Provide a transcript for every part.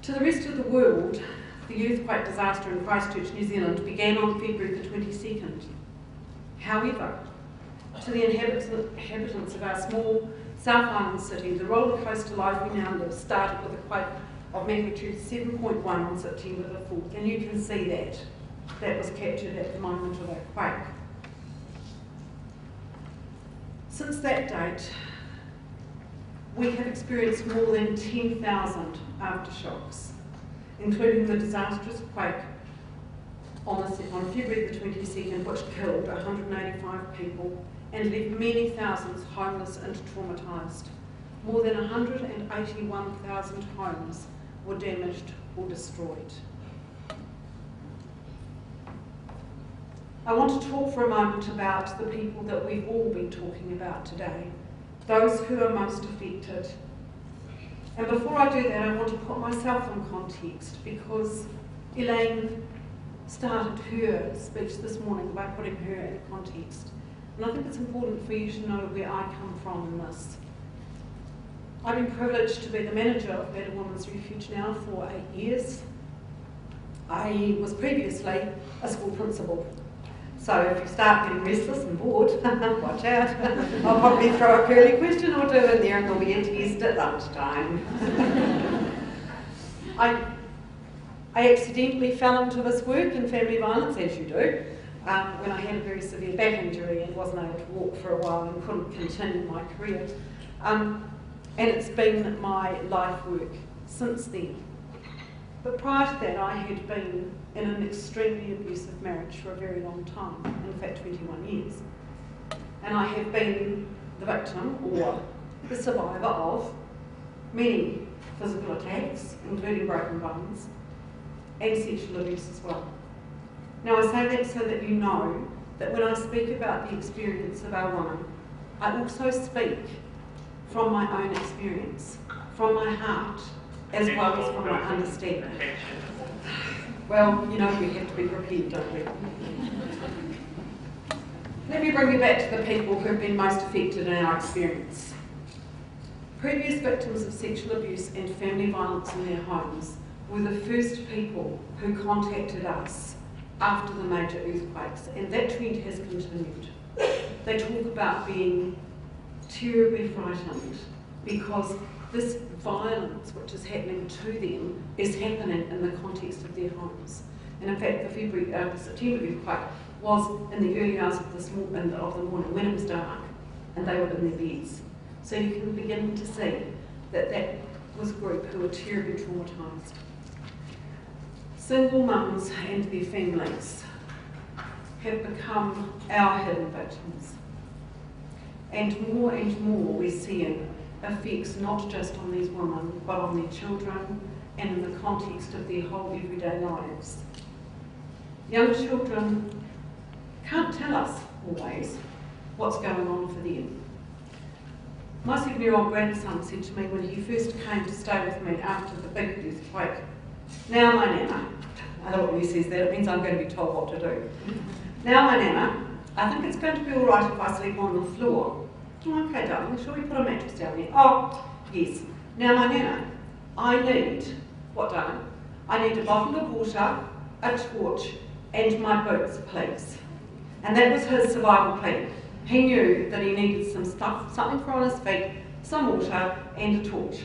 To the rest of the world, the earthquake disaster in Christchurch, New Zealand began on February the 22nd. However, to the inhabitants of our small South Island city, the roller coaster life we now live started with a quake of magnitude 7.1 on September the 4th, and you can see that. That was captured at the moment of that quake. Since that date, we have experienced more than 10,000 aftershocks, including the disastrous quake on February the 22nd, which killed 185 people and left many thousands homeless and traumatised. More than 181,000 homes were damaged or destroyed. I want to talk for a moment about the people that we've all been talking about today, those who are most affected. And before I do that, I want to put myself in context, because Elaine started her speech this morning by putting her in context. And I think it's important for you to know where I come from in this. I've been privileged to be the manager of Better Women's Refuge now for 8 years. I was previously a school principal. So if you start getting restless and bored, watch out. I'll probably throw a curly question or two in there and there'll be a test at lunchtime. I accidentally fell into this work in family violence, as you do, when I had a very severe back injury and wasn't able to walk for a while and couldn't continue my career. And it's been my life work since then. But prior to that, I had been in an extremely abusive marriage for a very long time, in fact 21 years. And I have been the victim or the survivor of many physical attacks, including broken bones, and sexual abuse as well. Now I say that so that you know that when I speak about the experience of our women, I also speak from my own experience, from my heart, as well as from my understanding. Well, you know, we have to be prepared, don't we? Let me bring you back to the people who have been most affected in our experience. Previous victims of sexual abuse and family violence in their homes were the first people who contacted us after the major earthquakes, and that trend has continued. They talk about being terribly frightened because this violence which is happening to them is happening in the context of their homes. And in fact, the September earthquake was in the early hours of the morning when it was dark and they were in their beds. So you can begin to see that that was a group who were terribly traumatised. Single mums and their families have become our hidden victims. And more we're seeing effects not just on these women, but on their children and in the context of their whole everyday lives. Young children can't tell us always what's going on for them. My 7-year-old grandson said to me when he first came to stay with me after the big earthquake, "Now my Nana," I know when he says that, it means I'm going to be told what to do. "Now my Nana, I think it's going to be all right if I sleep on the floor." "Oh, okay, darling, shall we put a mattress down there?" "Oh, yes." "Now my Nana, I need," "What, darling?" "I need a bottle of water, a torch, and my boots, please." And that was his survival plan. He knew that he needed some stuff, something for on his feet, some water, and a torch.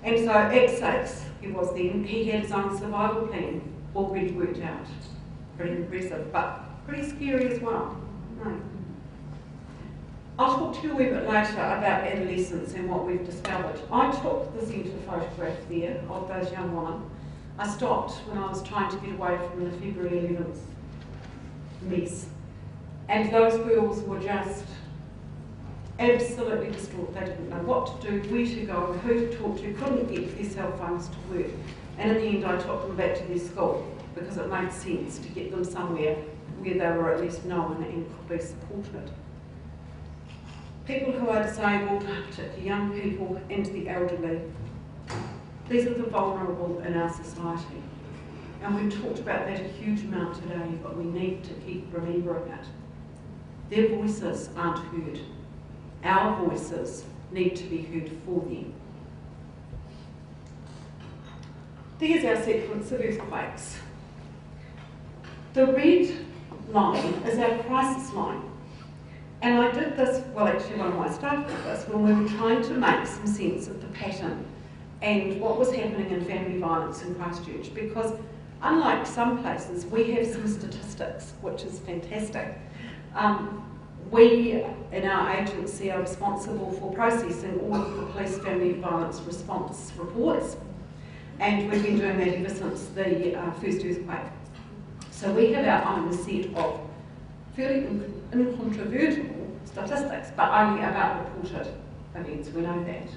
And so at 6, he was then, he had his own survival plan already worked out. Pretty impressive, but pretty scary as well. No. I'll talk to you a wee bit later about adolescence and what we've discovered. I took the centre photograph there of those young women. I stopped when I was trying to get away from the February 11th mess. And those girls were just absolutely distraught. They didn't know what to do, where to go, who to talk to, couldn't get their cell phones to work. And in the end I took them back to their school because it made sense to get them somewhere where they were at least known and could be supported. People who are disabled, particularly young people and the elderly, these are the vulnerable in our society. And we've talked about that a huge amount today, but we need to keep remembering it. Their voices aren't heard. Our voices need to be heard for them. There's our sequence of earthquakes. The red line is our crisis line. And I did this, well actually one of my staff did this, when we were trying to make some sense of the pattern and what was happening in family violence in Christchurch, because unlike some places, we have some statistics, which is fantastic. We, in our agency, are responsible for processing all of the police family violence response reports, and we've been doing that ever since the first earthquake. So we have our own set of fairly incontrovertible statistics, but only about reported events, we know that.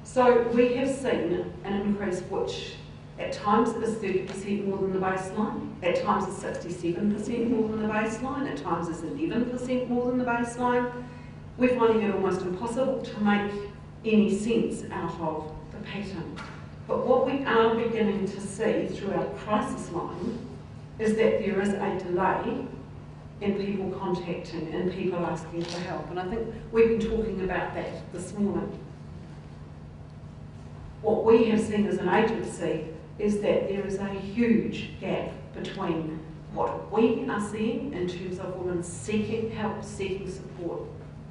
So we have seen an increase which at times is 30% more than the baseline, at times is 67% more than the baseline, at times is 11% more than the baseline. We're finding it almost impossible to make any sense out of the pattern. But what we are beginning to see through our crisis line is that there is a delay in people contacting and people asking for help. And I think we've been talking about that this morning. What we have seen as an agency is that there is a huge gap between what we are seeing in terms of women seeking help, seeking support,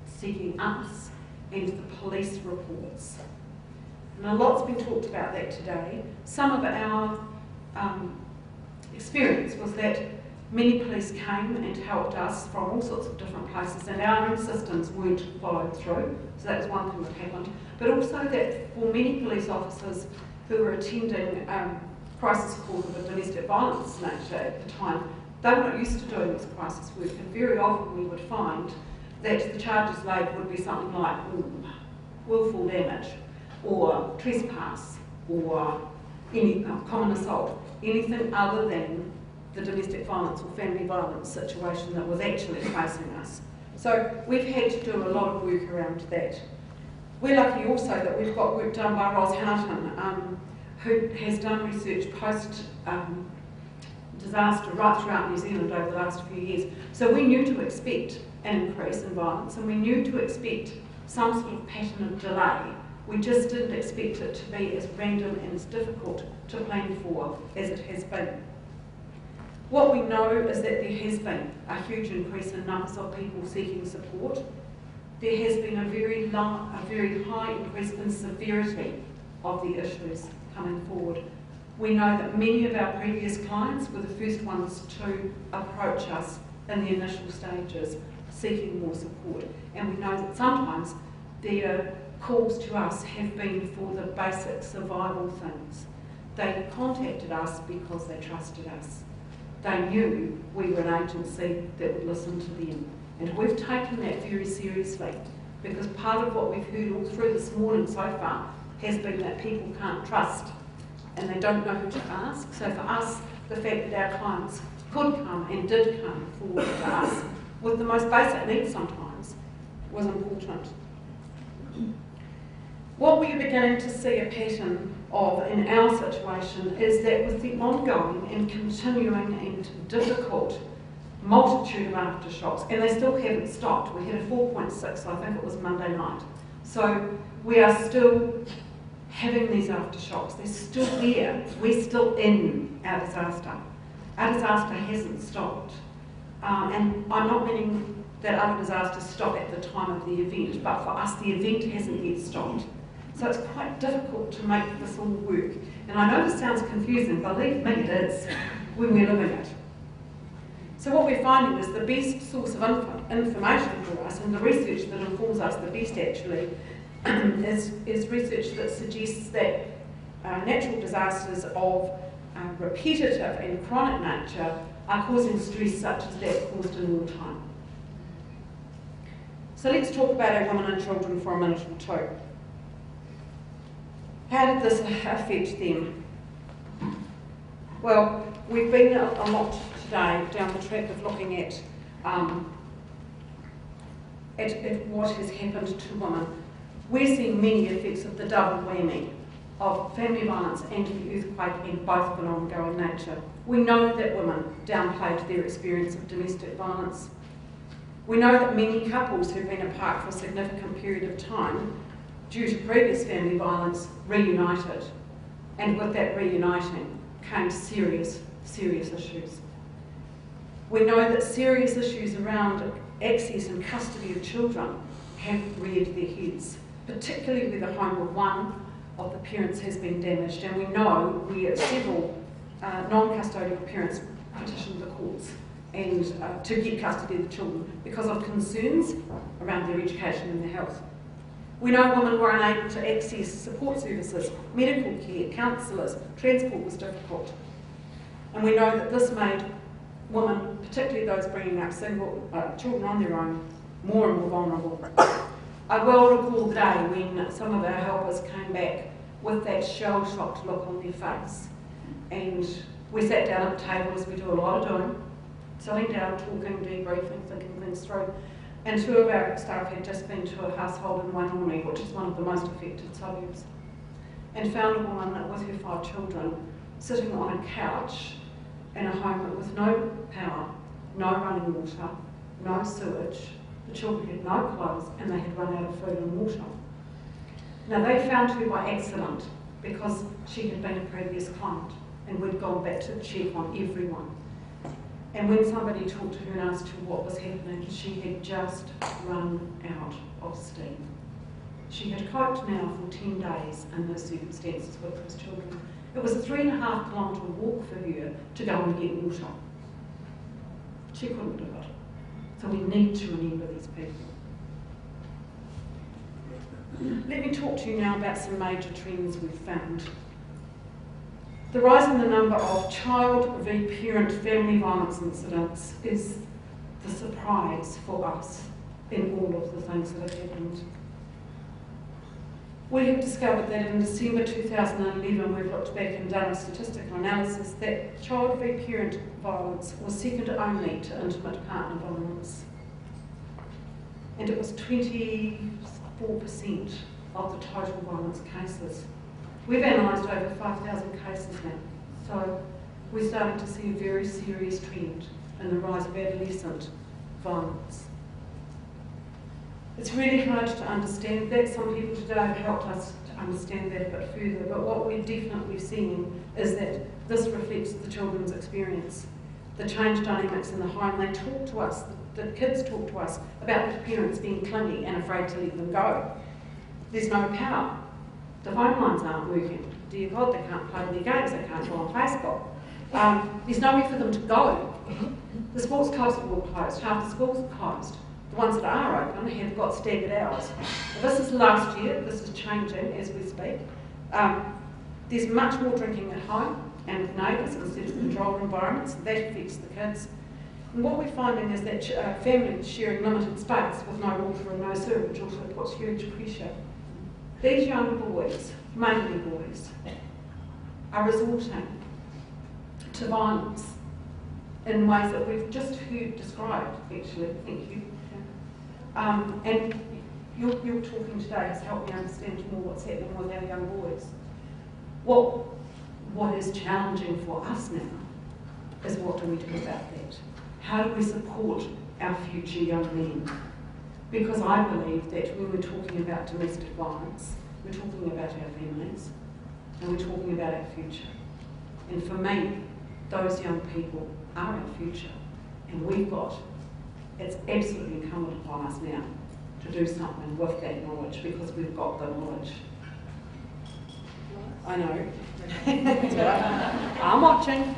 seeking us, and the police reports. And a lot's been talked about that today. Some of our experience was that many police came and helped us from all sorts of different places, and our own systems weren't followed through, so that was one thing that happened. But also that for many police officers who were attending crisis calls of a domestic violence nature at the time, they were not used to doing this crisis work, and very often we would find that the charges laid would be something like willful damage, or trespass, or any common assault, anything other than the domestic violence or family violence situation that was actually facing us. So we've had to do a lot of work around that. We're lucky also that we've got work done by Ros Houghton, who has done research post-disaster right throughout New Zealand over the last few years. So we knew to expect an increase in violence, and we knew to expect some sort of pattern of delay. We just didn't expect it to be as random and as difficult to plan for as it has been. What we know is that there has been a huge increase in numbers of people seeking support. There has been a very high increase in severity of the issues coming forward. We know that many of our previous clients were the first ones to approach us in the initial stages, seeking more support. And we know that sometimes their calls to us have been for the basic survival things. They contacted us because they trusted us. They knew we were an agency that would listen to them. And we've taken that very seriously, because part of what we've heard all through this morning so far has been that people can't trust and they don't know who to ask. So for us, the fact that our clients could come and did come forward to us with the most basic needs sometimes was important. What we are beginning to see a pattern of in our situation is that with the ongoing and continuing and difficult multitude of aftershocks, and they still haven't stopped. We had a 4.6, I think it was Monday night. So we are still having these aftershocks. They're still there. We're still in our disaster. Our disaster hasn't stopped. And I'm not meaning that other disasters stop at the time of the event, but for us the event hasn't yet stopped. So it's quite difficult to make this all work. And I know this sounds confusing, believe me it is, when we're living it. So what we're finding is the best source of information for us, and the research that informs us the best actually, is research that suggests that natural disasters of repetitive and chronic nature are causing stress such as that caused in wartime. So let's talk about our women and children for a minute or two. How did this affect them? Well, we've been a lot today down the track of looking at what has happened to women. We're seeing many effects of the double whammy of family violence and the earthquake, and both of an ongoing nature. We know that women downplayed their experience of domestic violence. We know that many couples who've been apart for a significant period of time due to previous family violence reunited. And with that reuniting came serious issues. We know that serious issues around access and custody of children have reared their heads, particularly where the home of one of the parents has been damaged, and we know where several non-custodial parents petitioned the courts and to get custody of the children because of concerns around their education and their health. We know women were unable to access support services, medical care, counsellors, transport was difficult. And we know that this made women, particularly those bringing up single children on their own, more and more vulnerable. I well recall the day when some of our helpers came back with that shell-shocked look on their face. And we sat down at the table, as we do a lot of doing, sitting down, talking, debriefing, thinking things through. And two of our staff had just been to a household in Wainoni, which is one of the most affected suburbs, and found a woman with her 5 children sitting on a couch in a home with no power, no running water, no sewage. The children had no clothes and they had run out of food and water. Now they found her by accident because she had been a previous client and we'd gone back to check on everyone. And when somebody talked to her and asked her what was happening, she had just run out of steam. She had coped now for 10 days in those circumstances with those children. It was a 3.5 kilometre walk for her to go and get water. She couldn't do it. So we need to remember these people. Let me talk to you now about some major trends we've found. The rise in the number of child v parent family violence incidents is the surprise for us in all of the things that have happened. We have discovered that in December 2011, we've looked back and done a statistical analysis that child v parent violence was second only to intimate partner violence. And it was 24% of the total violence cases. We've analysed over 5,000 cases now, so we're starting to see a very serious trend in the rise of adolescent violence. It's really hard to understand that. Some people today have helped us to understand that a bit further, but what we're definitely seeing is that this reflects the children's experience, the change dynamics in the home. They talk to us, the kids talk to us about their parents being clingy and afraid to let them go. There's no power. The phone lines aren't working. Dear God, they can't play their games, they can't go on Facebook. There's nowhere for them to go. The sports clubs are all closed, half the schools are closed. The ones that are open have got staggered hours. Now, this is last year, this is changing as we speak. There's much more drinking at home and with neighbours instead of controlled environments. That affects the kids. And what we're finding is that families sharing limited space with no water and no sewage also puts huge pressure. These young boys, mainly boys, are resorting to violence in ways that we've just heard described, actually. Thank you. And your talking today has helped me understand more what's happening with our young boys. What is challenging for us now is what do we do about that? How do we support our future young men? Because I believe that when we're talking about domestic violence, we're talking about our families and we're talking about our future. And for me, those young people are our future, and it's absolutely incumbent upon us now to do something with that knowledge because we've got the knowledge. I know. I'm watching.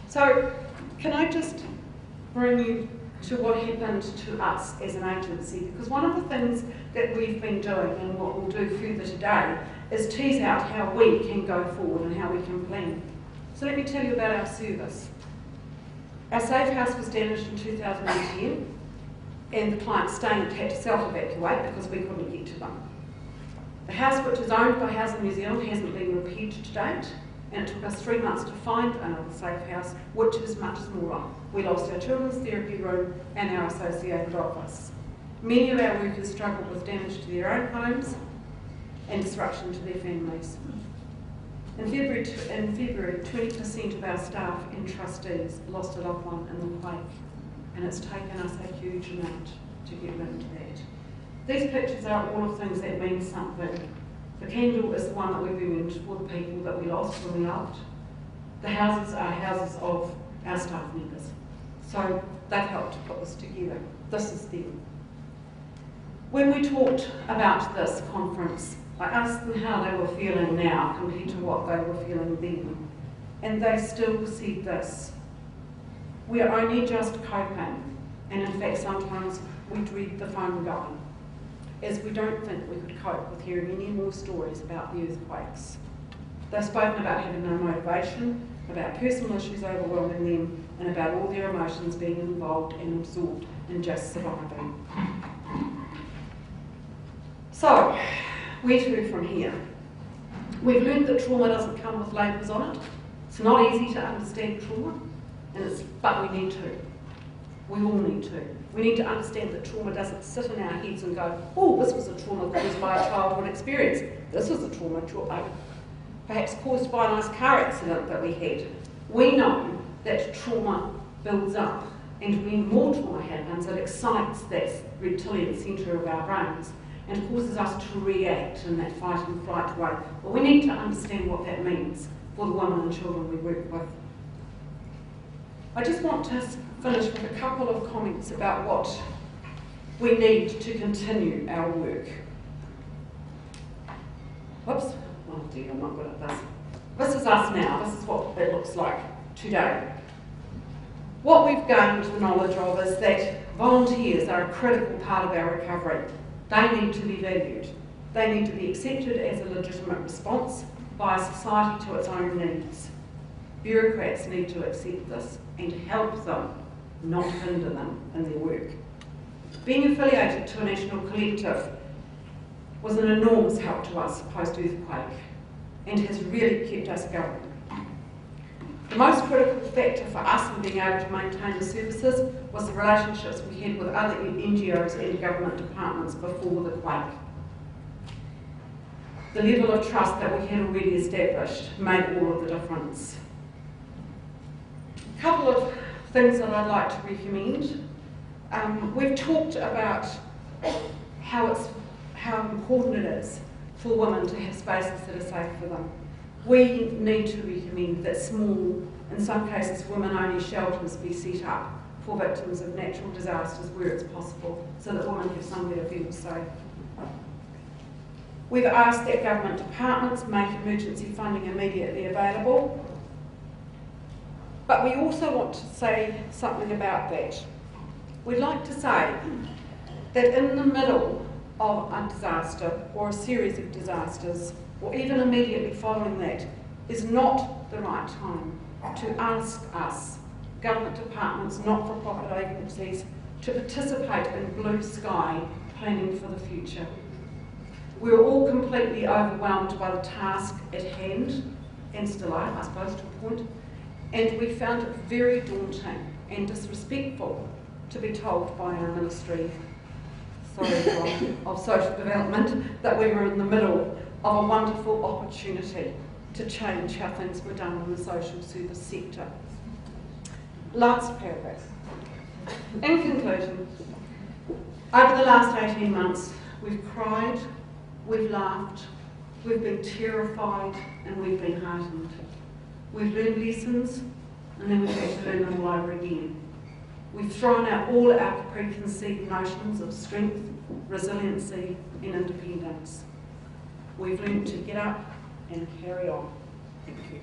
So, can I just bring you to what happened to us as an agency? Because one of the things that we've been doing and what we'll do further today is tease out how we can go forward and how we can plan. So let me tell you about our service. Our safe house was damaged in 2010 and the client staying had to self-evacuate because we couldn't get to them. The house, which is owned by Housing New Zealand, hasn't been repaired to date, and it took us 3 months to find another safe house, which is much smaller. We lost our children's therapy room and our associated office. Many of our workers struggled with damage to their own homes and disruption to their families. In February, 20% of our staff and trustees lost a loved one in the quake, and it's taken us a huge amount to get into that. These pictures are all of things that mean something The candle is the one that we burned for the people that we lost when we loved. The houses are houses of our staff members. So they've helped to put this together. This is them. When we talked about this conference, I asked them how they were feeling now compared to what they were feeling then. And they still said this: we are only just coping, and in fact sometimes we dread the phone going, as we don't think we could cope with hearing any more stories about the earthquakes. They've spoken about having no motivation, about personal issues overwhelming them, and about all their emotions being involved and absorbed in just surviving. So, where to from here? We've learned that trauma doesn't come with labels on it. It's not easy to understand trauma, but we need to. We all need to. We need to understand that trauma doesn't sit in our heads and go, oh, this was a trauma caused by a childhood experience. This was a trauma perhaps caused by a nice car accident that we had. We know that trauma builds up, and when more trauma happens, it excites that reptilian centre of our brains and causes us to react in that fight and flight way. But we need to understand what that means for the women and children we work with. I just want to finish with a couple of comments about what we need to continue our work. Whoops, oh dear, I'm not good at this. This is us now, this is what it looks like today. What we've gained the knowledge of is that volunteers are a critical part of our recovery. They need to be valued. They need to be accepted as a legitimate response by a society to its own needs. Bureaucrats need to accept this and help them, not hinder them in their work. Being affiliated to a national collective was an enormous help to us post-earthquake and has really kept us going. The most critical factor for us in being able to maintain the services was the relationships we had with other NGOs and government departments before the quake. The level of trust that we had already established made all of the difference. A couple of things that I'd like to recommend. We've talked about how important it is for women to have spaces that are safe for them. We need to recommend that small, in some cases women-only shelters be set up for victims of natural disasters where it's possible, so that women have somewhere to feel safe. We've asked that government departments make emergency funding immediately available, but we also want to say something about that. We'd like to say that in the middle of a disaster or a series of disasters, or even immediately following that, is not the right time to ask us, government departments, not-for-profit agencies, to participate in blue sky planning for the future. We're all completely overwhelmed by the task at hand, and still are, I suppose, to a point, and we found it very daunting and disrespectful to be told by our Ministry of Social Development that we were in the middle of a wonderful opportunity to change how things were done in the social service sector. Last paragraph. In conclusion, over the last 18 months, we've cried, we've laughed, we've been terrified, and we've been heartened. We've learned lessons, and then we've had to learn them all over again. We've thrown out all our preconceived notions of strength, resiliency, and independence. We've learned to get up and carry on. Thank you.